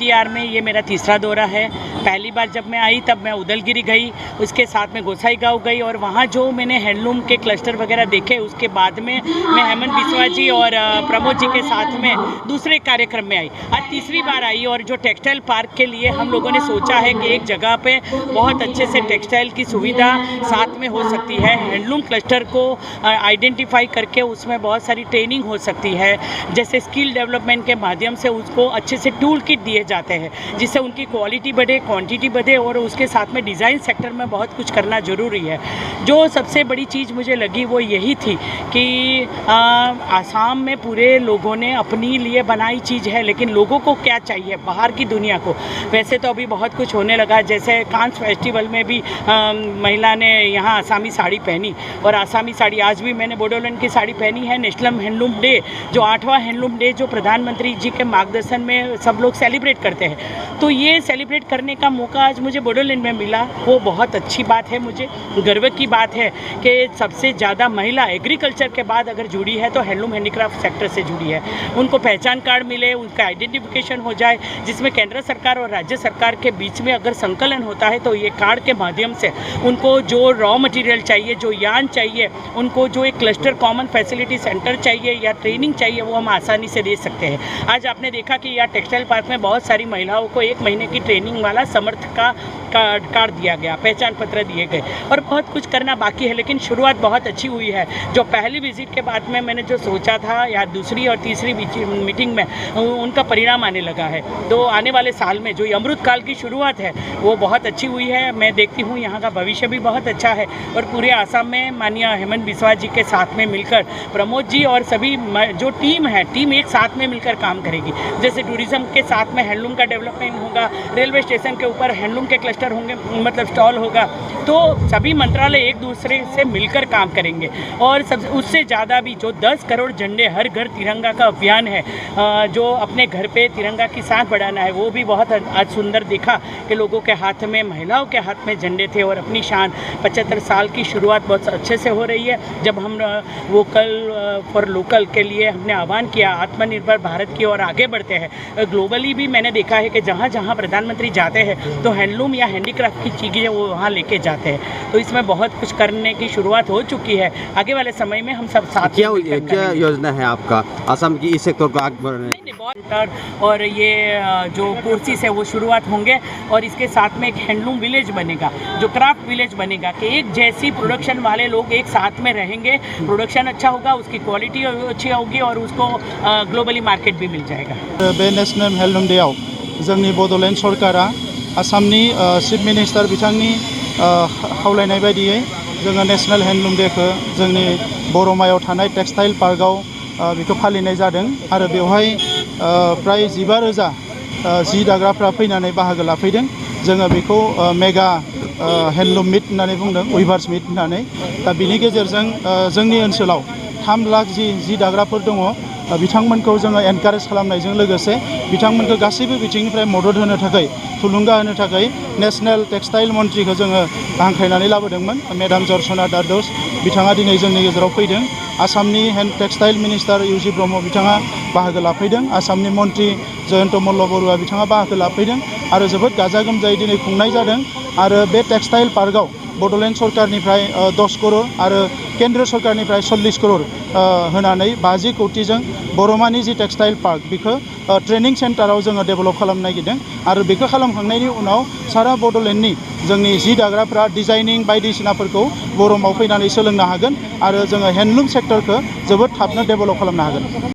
BTR में ये मेरा तीसरा दौरा है। पहली बार जब मैं आई तब मैं उदलगिरी गई, उसके साथ में गोसाईगांव गई और वहाँ जो मैंने हैंडलूम के क्लस्टर वगैरह देखे, उसके बाद में मैं हेमंत बिस्वा जी और प्रमोद जी के साथ में दूसरे कार्यक्रम में आई। आज तीसरी बार आई और जो टेक्सटाइल पार्क के लिए हम लोगों ने सोचा है कि एक जगह पे बहुत अच्छे से टेक्सटाइल की सुविधा साथ में हो सकती है। हैंडलूम क्लस्टर को आइडेंटिफाई करके उसमें बहुत सारी ट्रेनिंग हो सकती है, जैसे स्किल डेवलपमेंट के माध्यम से उसको अच्छे से टूल किट दिए जाते हैं जिससे उनकी क्वालिटी बढ़े, क्वांटिटी बढ़े और उसके साथ में डिज़ाइन सेक्टर में बहुत कुछ करना ज़रूरी है। जो सबसे बड़ी चीज़ मुझे लगी वो यही थी कि आसाम में पूरे लोगों ने अपनी लिए बनाई चीज़ है, लेकिन लोगों को क्या चाहिए बाहर की दुनिया को। वैसे तो अभी बहुत कुछ होने लगा, जैसे कांस फेस्टिवल में भी महिला ने यहाँ आसामी साड़ी पहनी और आसामी साड़ी आज भी मैंने बोडोलैंड की साड़ी पहनी है। नेशनल हैंडलूम डे जो 8वां हैंडलूम डे जो प्रधानमंत्री जी के मार्गदर्शन में सब लोग सेलिब्रेट करते हैं, तो ये सेलिब्रेट करने का मौका आज मुझे बोडोलैंड में मिला, वो बहुत अच्छी बात है। मुझे गर्व की बात है कि सबसे ज़्यादा महिला एग्रीकल्चर के बाद अगर जुड़ी है तो हैंडलूम हैंडीक्राफ्ट सेक्टर से जुड़ी है। उनको पहचान कार्ड मिले, उनका आइडेंटिफिकेशन हो जाए, जिसमें केंद्र सरकार और राज्य सरकार के बीच में अगर संकलन होता है तो ये कार्ड के माध्यम से उनको जो रॉ मटेरियल चाहिए, जो यार्न चाहिए, उनको जो एक क्लस्टर कॉमन फैसिलिटी सेंटर चाहिए या ट्रेनिंग चाहिए, वो हम आसानी से दे सकते हैं। आज आपने देखा कि यहाँ टेक्सटाइल पार्क में बहुत सारी महिलाओं को 1 महीने की ट्रेनिंग वाला समर्थ का कार्ड दिया गया, पहचान पत्र दिए गए और बहुत कुछ करना बाकी है, लेकिन शुरुआत बहुत अच्छी हुई है। जो पहली विजिट के बाद में मैंने जो सोचा था या दूसरी और तीसरी मीटिंग में उनका परिणाम आने लगा है। तो आने वाले साल में जो अमृत काल की शुरुआत है वो बहुत अच्छी हुई है। मैं देखती हूँ यहाँ का भविष्य भी बहुत अच्छा है और पूरे आसाम में माननीय हेमंत बिस्वा जी के साथ में मिलकर प्रमोद जी और सभी जो टीम है, टीम एक साथ में मिलकर काम करेगी। जैसे टूरिज्म के साथ में हैंडलूम का डेवलपमेंट होगा, रेलवे स्टेशन के ऊपर हैंडलूम के क्लस्टर होंगे, मतलब स्टॉल होगा, तो सभी मंत्रालय एक दूसरे से मिलकर काम करेंगे। और सब उससे ज़्यादा भी जो 10 करोड़ झंडे हर घर तिरंगा का अभियान है, जो अपने घर पे तिरंगा की साथ बढ़ाना है, वो भी बहुत आज सुंदर दिखा कि लोगों के हाथ में, महिलाओं के हाथ में झंडे थे और अपनी शान 75 साल की शुरुआत बहुत अच्छे से हो रही है। जब हम वोकल फॉर लोकल के लिए हमने आह्वान किया, आत्मनिर्भर भारत की ओर आगे बढ़ते हैं। ग्लोबली भी मैंने देखा है कि जहाँ जहाँ प्रधानमंत्री जाते हैं तो हैंडलूम या हैंडीक्राफ्ट की चीज़ें वो वहाँ लेके जाते हैं। तो इसमें बहुत कुछ करने की शुरुआत हो चुकी है। आगे वाले समय में हम सब साथ क्या योजना है आपका आसाम की इस सेक्टर को आगे बढ़ाने? और ये जो कोर्सेस है वो शुरुआत होंगे और इसके साथ में एक हैंडलूम विलेज बनेगा, जो क्राफ्ट विलेज बनेगा कि एक जैसी प्रोडक्शन वाले लोग एक साथ में रहेंगे, प्रोडक्शन अच्छा होगा, उसकी क्वालिटी अच्छी होगी और उसको ग्लोबली मार्केट भी मिल जाएगा। बे नेशनल हैंडलूम डेआव जोंनि बड'लेण्ड सरकारा आसामनि चीफ मिनिस्टार बिथांनि खावलायनाय बायदियै जोङो नेशनल हैंडलूम डेखौ जोंनि बर'मायाव थानाय टेक्सटाइल पार्कआव बेखौ फालिनाय जादों आरो बेवहाय प्राय 15,000 जि दाग्राफ्रा फैनानै बाहागो लाफैदों। जोङो बेखौ मेगा हैंडलूम मिट होननानै बुंदों, उइभार्स मिट होननानै। दा बिनि गेजेरजों जोंनि ओनसोलाव 3 लाख जि दाग्राफोर दङ, बिथांमोनखौ जोङो एनकारेज खालामनायजों लोगोसे बिथांमोनखौ गासैबो बिथिंनिफ्राय मदद होनो थाखाय, थुलुंगा होनो थाखाय नेशनेल टेक्सटाइल मन्थ्रिखौ जोङो हांख्रायनानै लाबोदोंमोन। मेडाम दर्शना दारदौस बिथाङा दिनै जोंनि गेजेराव फैदों। आसामनि टेक्सटाइल मिनिस्टार इउ जि ब्रह्म बिथाङा बाहागो लाफैदों। आसामनि मन्त्रि जयन्त मल्ल बरुवा बिथाङा बाहागो लाफैदों आरो जोबोद गाजा गोमजायै दिनै खुंनाय जादों। आरो बे टेक्सटाइल पार्कआव बड'लेण्ड सरकारनिफ्राय 10 करोड़ आरो केन्द्र सरकारनिफ्राय 40 करोड़ होनानै 50 कौटिजों बर'मानि जि टेक्सटाइल पार्क बेखौ ट्रेनिं सेन्टाराव जोङो डेभेलप खालामनो नागिरदों आरो बेखौ खालामखांनायनि उनाव सारा बड'लेण्डनि जोंनि जि दाग्राफ्रा डिजाइनिं बायदिसिनाफोरखौ बर'माव फैनानै सोलोंनो हागोन आरो जोङो हैंडलूम सेक्टरखौ जोबोद थाबनो डेभेलप खालामनो हागोन।